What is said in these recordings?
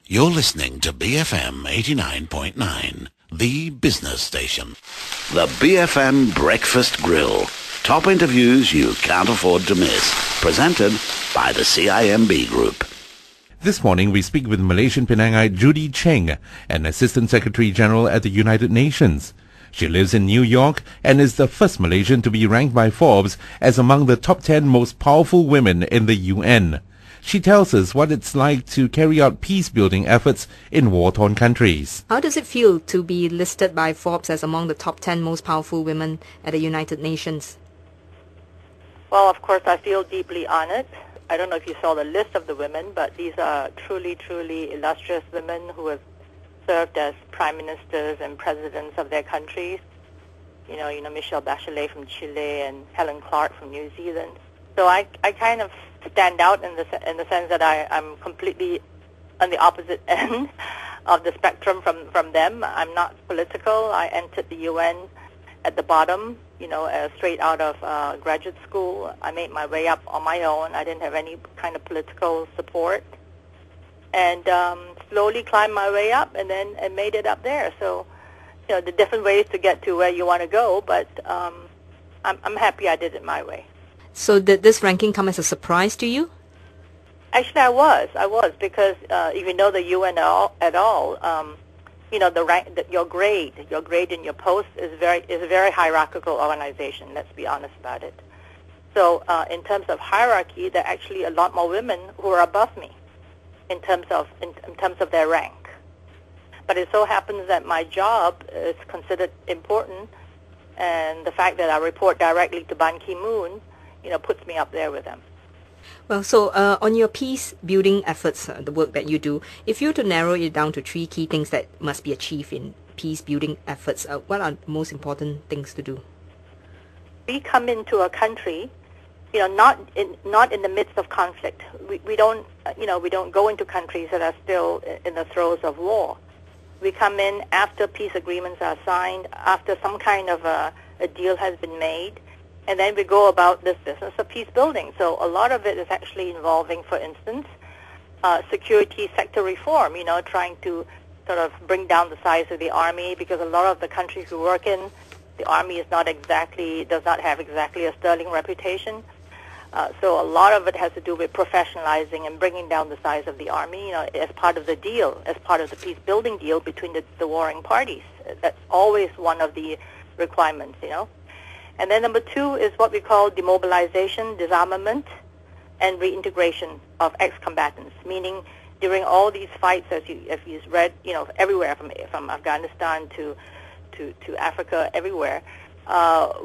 You're listening to BFM 89.9, the business station. The BFM Breakfast Grill. Top interviews you can't afford to miss. Presented by the CIMB Group. This morning we speak with Malaysian Penangite Judy Cheng, an Assistant Secretary General at the United Nations. She lives in New York and is the first Malaysian to be ranked by Forbes as among the top 10 most powerful women in the UN. She tells us what it's like to carry out peace-building efforts in war-torn countries. How does it feel to be listed by Forbes as among the top 10 most powerful women at the United Nations? Well, of course, I feel deeply honored. I don't know if you saw the list of the women, but these are truly, truly illustrious women who have served as prime ministers and presidents of their countries. You know, Michelle Bachelet from Chile and Helen Clark from New Zealand. So I kind of stand out in the sense that I'm completely on the opposite end of the spectrum from them. I'm not political. I entered the UN at the bottom, straight out of graduate school. I made my way up on my own. I didn't have any kind of political support. And slowly climbed my way up and made it up there. So, the different ways to get to where you want to go, but I'm happy I did it my way. So did this ranking come as a surprise to you? Actually, I was because if you know the UN at all, the rank, your grade in your post is a very hierarchical organization. Let's be honest about it. So in terms of hierarchy, there are actually a lot more women who are above me in terms of their rank. But it so happens that my job is considered important, and the fact that I report directly to Ban Ki-moon, puts me up there with them. Well, so on your peace-building efforts, the work that you do, if you were to narrow it down to three key things that must be achieved in peace-building efforts, what are the most important things to do? We come into a country, not in the midst of conflict. We don't go into countries that are still in the throes of war. We come in after peace agreements are signed, after some kind of a deal has been made, and then we go about this business of peace building. So a lot of it is actually involving, for instance, security sector reform, trying to sort of bring down the size of the army, because a lot of the countries we work in, the army does not have exactly a sterling reputation. So a lot of it has to do with professionalizing and bringing down the size of the army, as part of the deal, as part of the peace-building deal between the warring parties. That's always one of the requirements, And then number two is what we call demobilization, disarmament, and reintegration of ex-combatants, meaning during all these fights, as you've read, everywhere from Afghanistan to Africa, everywhere,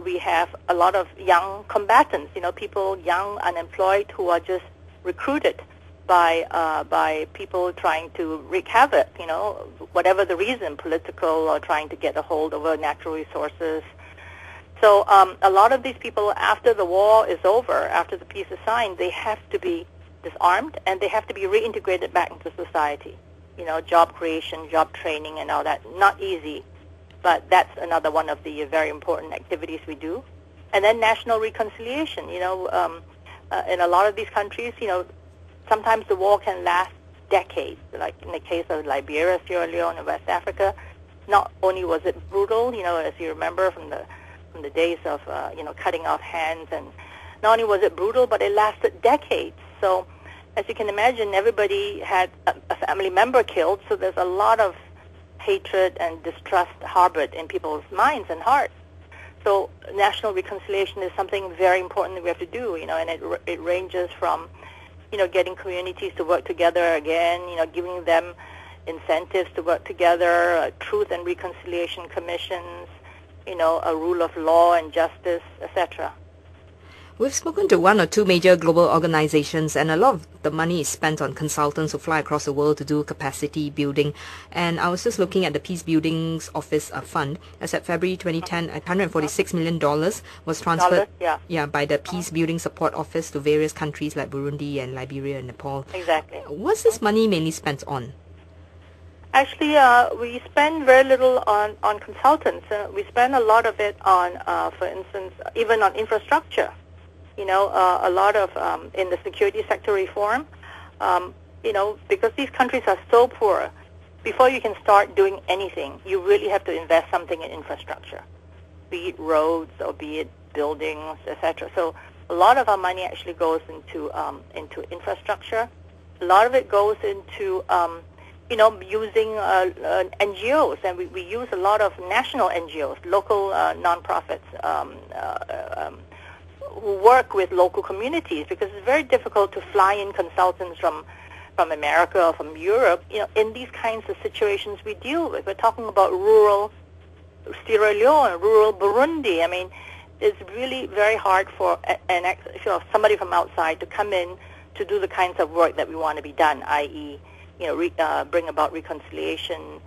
we have a lot of young combatants, people young, unemployed, who are just recruited by people trying to wreak havoc, whatever the reason, political or trying to get a hold of natural resources. So a lot of these people, after the war is over, after the peace is signed, they have to be disarmed and they have to be reintegrated back into society. Job creation, job training, and all that. Not easy. But that's another one of the very important activities we do. And then national reconciliation. In a lot of these countries, sometimes the war can last decades. Like in the case of Liberia, Sierra Leone, and West Africa, not only was it brutal, as you remember from the days of, cutting off hands, and not only was it brutal, but it lasted decades. So as you can imagine, everybody had a family member killed, so there's a lot of hatred and distrust harbored in people's minds and hearts. So national reconciliation is something very important that we have to do, and it ranges from, getting communities to work together again, giving them incentives to work together, truth and reconciliation commissions, a rule of law and justice, etc. We've spoken to one or two major global organizations, and a lot of the money is spent on consultants who fly across the world to do capacity building. And I was just looking at the Peacebuilding Office fund. As at February 2010, $146 million was transferred by the Peacebuilding Support Office to various countries like Burundi and Liberia and Nepal. Exactly. What's this money mainly spent on? Actually, we spend very little on consultants. We spend a lot of it on, for instance, even on infrastructure. A lot of, in the security sector reform, because these countries are so poor, before you can start doing anything, you really have to invest something in infrastructure, be it roads or be it buildings, etc. So a lot of our money actually goes into infrastructure. A lot of it goes into using NGOs, and we use a lot of national NGOs, local nonprofits who work with local communities, because it's very difficult to fly in consultants from America or from Europe. In these kinds of situations we deal with, we're talking about rural Sierra Leone, rural Burundi. I mean, it's really very hard for somebody from outside to come in to do the kinds of work that we want to be done, i.e., bring about reconciliation,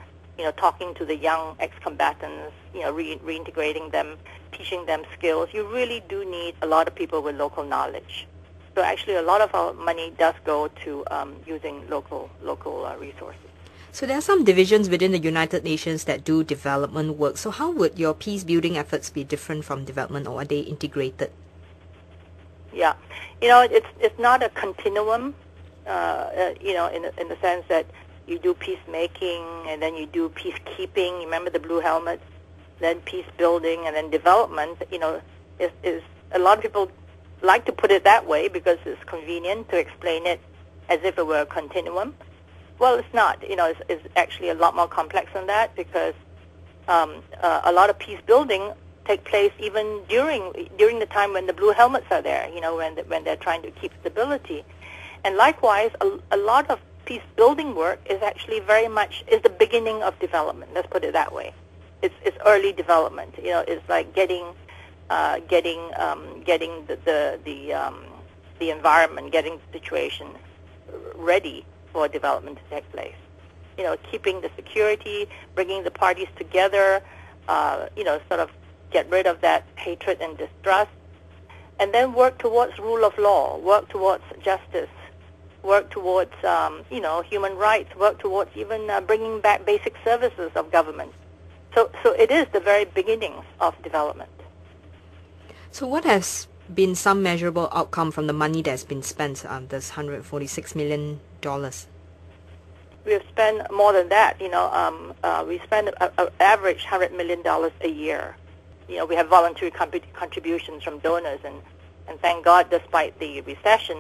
talking to the young ex-combatants, reintegrating them, teaching them skills. You really do need a lot of people with local knowledge. So actually a lot of our money does go to using local resources. So there are some divisions within the United Nations that do development work. So how would your peace-building efforts be different from development, or are they integrated? Yeah. It's not a continuum, in the sense that you do peacemaking and then you do peacekeeping. Remember the blue helmets, then peace building, and then development. Is a lot of people like to put it that way because it's convenient to explain it as if it were a continuum. Well, it's not. It's actually a lot more complex than that, because a lot of peace building take place even during the time when the blue helmets are there. When they're trying to keep stability. And likewise, a lot of peace building work is actually very much is the beginning of development. Let's put it that way. It's early development. It's like getting the environment, getting the situation ready for development to take place. Keeping the security, bringing the parties together, sort of get rid of that hatred and distrust, and then work towards rule of law, work towards justice, work towards, human rights, work towards even bringing back basic services of government. So it is the very beginnings of development. So what has been some measurable outcome from the money that's been spent on this $146 million? We have spent more than that. We spend an average $100 million a year. We have voluntary contributions from donors, and thank God, despite the recession,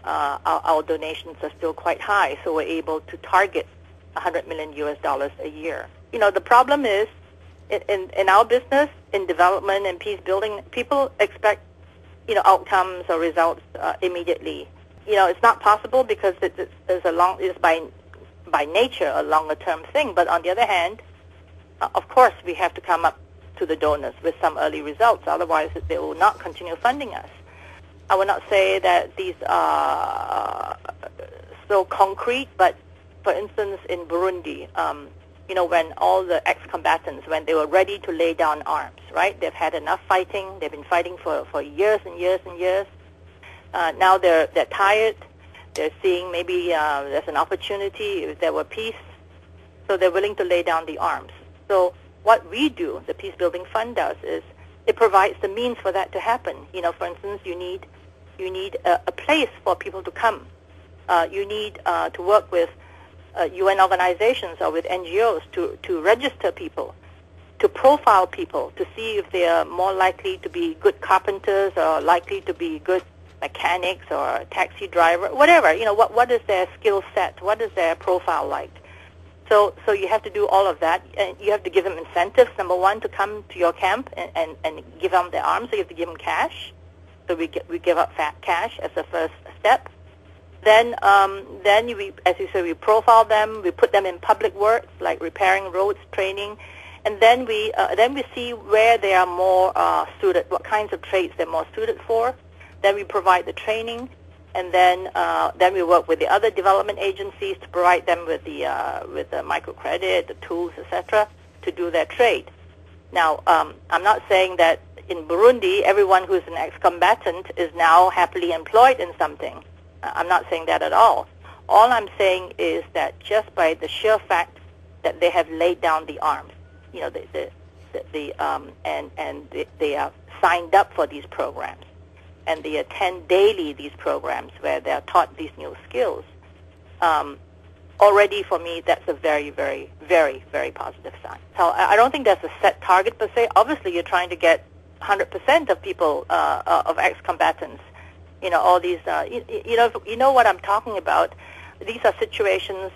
our donations are still quite high, so we're able to target $100 million a year. The problem is, in our business, in development and peace building, people expect, outcomes or results immediately. It's not possible because it's by nature a longer-term thing. But on the other hand, of course, we have to come up to the donors with some early results. Otherwise, they will not continue funding us. I will not say that these are so concrete, but for instance, in Burundi, when all the ex-combatants, when they were ready to lay down arms, right? They've had enough fighting. They've been fighting for years and years and years. Now they're tired. They're seeing maybe there's an opportunity if there were peace, so they're willing to lay down the arms. So what we do, the Peace Building Fund does, is it provides the means for that to happen. For instance, you need a place for people to come. You need to work with UN organizations or with NGOs to register people, to profile people, to see if they are more likely to be good carpenters or likely to be good mechanics or taxi driver, whatever. What is their skill set? What is their profile like? So you have to do all of that, and you have to give them incentives. Number one, to come to your camp and give them their arms. So you have to give them cash. So we give up cash as a first step. Then we, as you say, we profile them. We put them in public work like repairing roads, training, and then we see where they are more suited, what kinds of trades they're more suited for. Then we provide the training, and then we work with the other development agencies to provide them with the microcredit, the tools, etc., to do their trade. Now, I'm not saying that in Burundi everyone who's an ex-combatant is now happily employed in something. I'm not saying that at all. All I'm saying is that just by the sheer fact that they have laid down the arms, they are signed up for these programs, and they attend daily these programs where they are taught these new skills, already for me, that's a very, very, very, very positive sign. So I don't think there's a set target per se. Obviously, you're trying to get 100% of people, of ex-combatants. You know, all these, you know what I'm talking about. These are situations,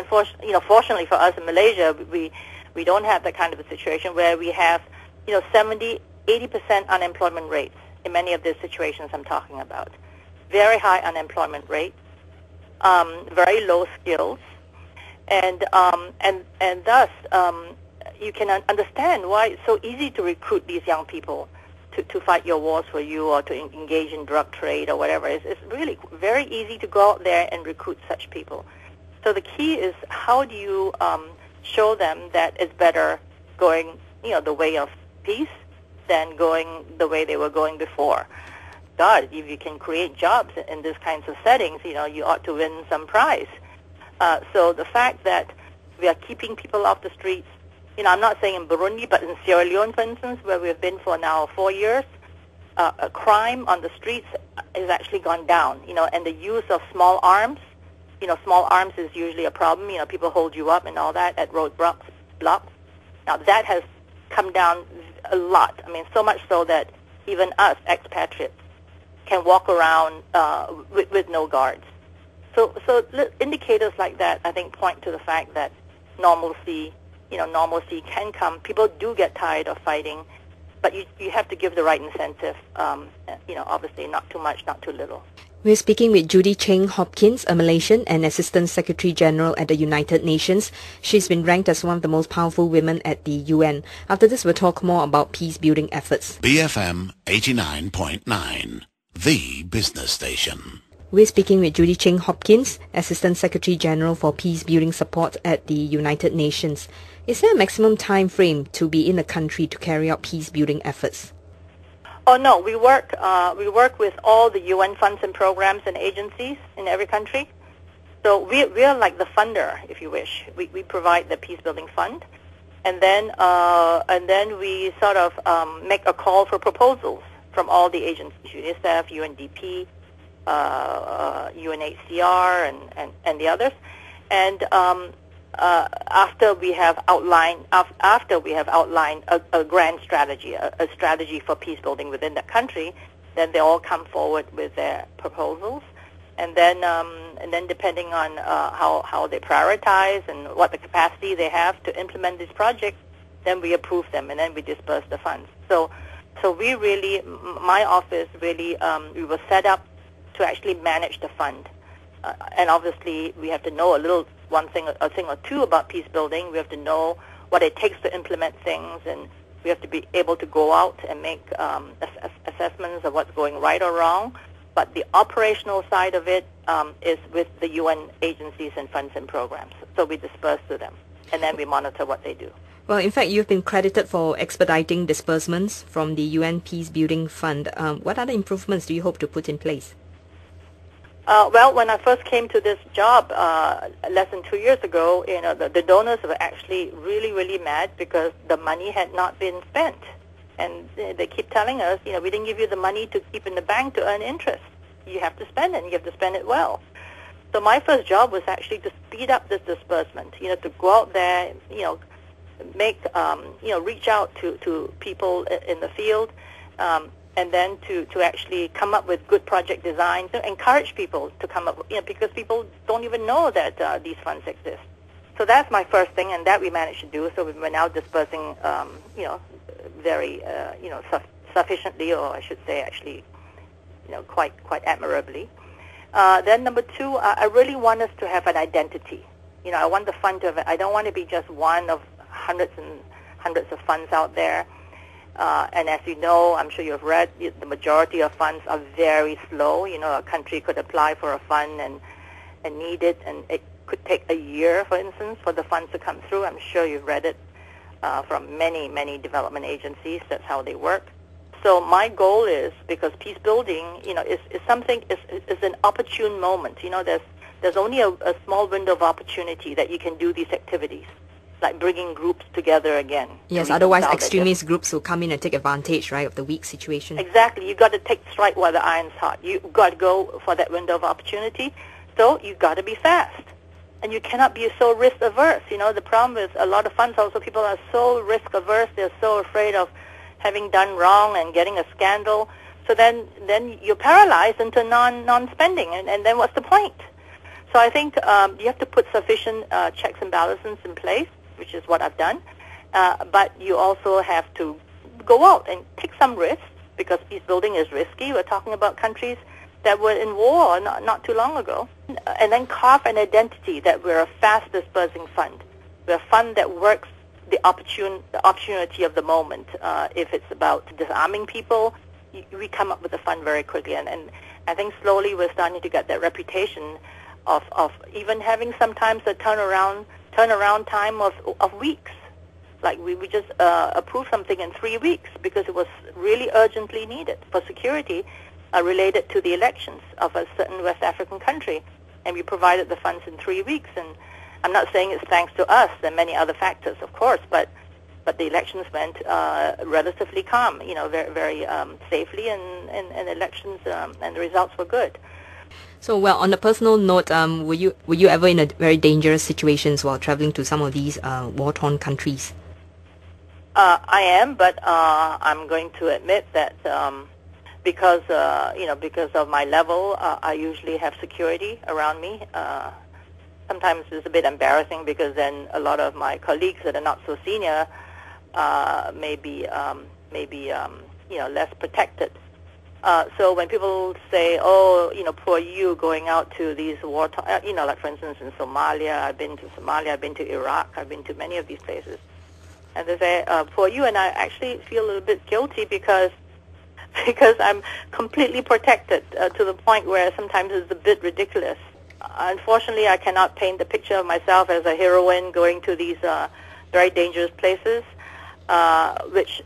fortunately for us in Malaysia, we don't have that kind of a situation where we have, 70, 80% unemployment rates in many of the situations I'm talking about. Very high unemployment rate, very low skills, and thus you can understand why it's so easy to recruit these young people to fight your wars for you or to engage in drug trade or whatever. It's really very easy to go out there and recruit such people. So the key is, how do you show them that it's better going, the way of peace than going the way they were going before. God, if you can create jobs in these kinds of settings, you ought to win some prize. So the fact that we are keeping people off the streets, I'm not saying in Burundi, but in Sierra Leone, for instance, where we've been for now 4 years, crime on the streets has actually gone down, and the use of small arms, small arms is usually a problem. People hold you up and all that at roadblocks. Now, that has come down a lot. I mean, so much so that even us, expatriates, can walk around with no guards. So indicators like that, I think, point to the fact that normalcy can come. People do get tired of fighting, but you have to give the right incentive. Obviously not too much, not too little. We're speaking with Judy Cheng-Hopkins, a Malaysian and Assistant Secretary General at the United Nations. She's been ranked as one of the most powerful women at the UN. After this, we'll talk more about peace-building efforts. BFM 89.9, the business station. We're speaking with Judy Cheng-Hopkins, Assistant Secretary General for Peacebuilding Support at the United Nations. Is there a maximum time frame to be in a country to carry out peace-building efforts? Oh no, we work with all the UN funds and programs and agencies in every country. So we are like the funder, if you wish. We provide the peace-building fund, and then we sort of make a call for proposals from all the agencies, UNICEF, UNDP, UNHCR, and the others, and after we have outlined a grand strategy, a strategy for peace building within that country, then they all come forward with their proposals, and then depending on how they prioritize and what the capacity they have to implement these projects, then we approve them and then we disperse the funds. So we really, my office really, we were set up to actually manage the fund, and obviously we have to know a thing or two about peace building. We have to know what it takes to implement things, and we have to be able to go out and make assessments of what's going right or wrong. But the operational side of it is with the UN agencies and funds and programs. So we disperse to them, and then we monitor what they do. Well, in fact, you've been credited for expediting disbursements from the UN Peacebuilding Fund. What other improvements do you hope to put in place? Well, when I first came to this job less than 2 years ago, the donors were actually really, really mad because the money had not been spent. And they keep telling us, we didn't give you the money to keep in the bank to earn interest. You have to spend it, and you have to spend it well. So my first job was actually to speed up this disbursement, to go out there, make, reach out to people in the field, and then to actually come up with good project designs, to encourage people to come up, because people don't even know that these funds exist. So that's my first thing, and that we managed to do. So we're now dispersing, very, sufficiently, or I should say actually, quite admirably. Then number two, I really want us to have an identity. I want the fund to have, I don't want to be just one of hundreds and hundreds of funds out there. And as you know, I'm sure you've read, the majority of funds are very slow. A country could apply for a fund and need it, and it could take a year, for instance, for the funds to come through. I'm sure you've read it from many, many development agencies. That's how they work. So my goal is, because peace building, is something, is an opportune moment. There's only a small window of opportunity that you can do these activities, like bringing groups together again. Yes, otherwise extremist groups will come in and take advantage, right, of the weak situation. Exactly. You've got to strike while the iron's hot. You've got to go for that window of opportunity. So you got to be fast. And you cannot be so risk averse. You know, the problem with a lot of funds also, people are so risk averse. They're so afraid of having done wrong and getting a scandal. So then you're paralyzed into non-spending. And then what's the point? So I think you have to put sufficient checks and balances in place, which is what I've done. But you also have to go out and take some risks, because peace building is risky. We're talking about countries that were in war not too long ago. And then carve an identity that we're a fast dispersing fund. We're a fund that works the opportunity of the moment. If it's about disarming people, we come up with a fund very quickly. And I think slowly we're starting to get that reputation of even having sometimes a turnaround time of weeks. Like we just approved something in 3 weeks because it was really urgently needed for security related to the elections of a certain West African country. And we provided the funds in 3 weeks. And I'm not saying it's thanks to us. There are many other factors, of course, but the elections went relatively calm, you know, very, very safely, and elections and the results were good. So, well, on a personal note, were you ever in a very dangerous situations while traveling to some of these war-torn countries? I am, but I'm going to admit that because of my level, I usually have security around me. Sometimes it's a bit embarrassing because then a lot of my colleagues that are not so senior may be less protected. So when people say, "Oh, you know, poor you going out to these war," like for instance in Somalia, I've been to Somalia, I've been to Iraq, I've been to many of these places, and they say, "Poor you," and I actually feel a little bit guilty because I'm completely protected to the point where sometimes it's a bit ridiculous. Unfortunately, I cannot paint the picture of myself as a heroine going to these very dangerous places, which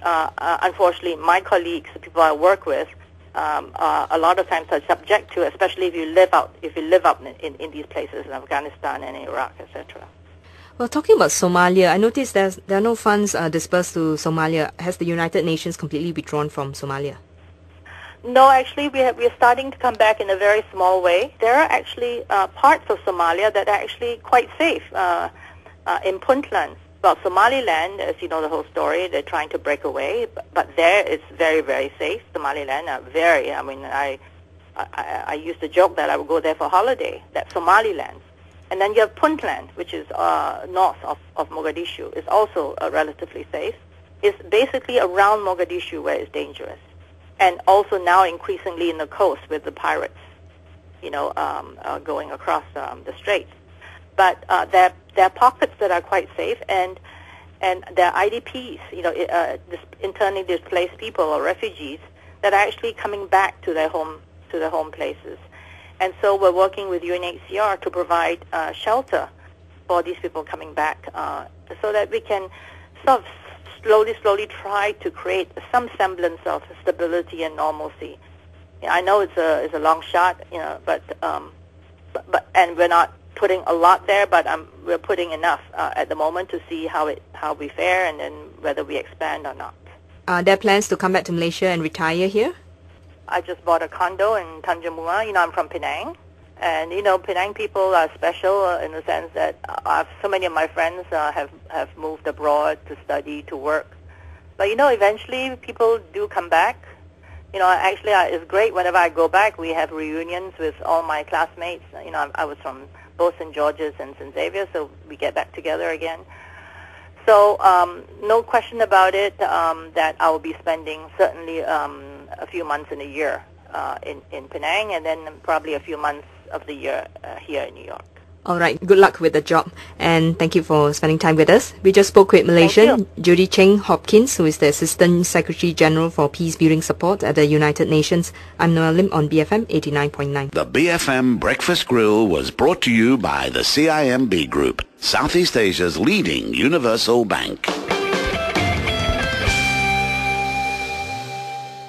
unfortunately my colleagues, the people I work with, a lot of times are subject to, especially if you live out in these places in Afghanistan and Iraq, etc. Well, talking about Somalia, I noticed there are no funds dispersed to Somalia. Has the United Nations completely withdrawn from Somalia? No, actually, we're starting to come back in a very small way. There are actually parts of Somalia that are actually quite safe. In Puntland, well, Somaliland, as you know the whole story, they're trying to break away, but there it's very, very safe. Somaliland are very, I mean, I used to joke that I would go there for holiday, that's Somaliland. And then you have Puntland, which is north of Mogadishu. It's also relatively safe. It's basically around Mogadishu where it's dangerous. And also now increasingly in the coast with the pirates, you know, going across the straits. But there are pockets that are quite safe, and there are IDPs, you know, internally displaced people or refugees that are actually coming back to their home places. And so we're working with UNHCR to provide shelter for these people coming back, so that we can sort of slowly try to create some semblance of stability and normalcy. You know, I know it's a long shot, you know, but and we're not putting a lot there, but we're putting enough at the moment to see how we fare, and then whether we expand or not. Are there plans to come back to Malaysia and retire here? I just bought a condo in Tanjung Bunga. You know, I'm from Penang. And, you know, Penang people are special in the sense that so many of my friends have moved abroad to study, to work. But, you know, eventually people do come back. You know, actually it's great whenever I go back. We have reunions with all my classmates. You know, I was from both St. George's and St. Xavier, so we get back together again. So no question about it that I will be spending certainly a few months in a year in Penang, and then probably a few months of the year here in New York. All right. Good luck with the job, and thank you for spending time with us. We just spoke with Malaysian Judy Cheng-Hopkins, who is the Assistant Secretary General for Peacebuilding Support at the United Nations. I'm Noel Lim on BFM 89.9. The BFM Breakfast Grill was brought to you by the CIMB Group, Southeast Asia's leading universal bank.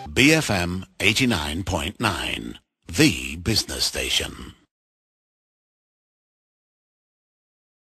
BFM 89.9, the business station.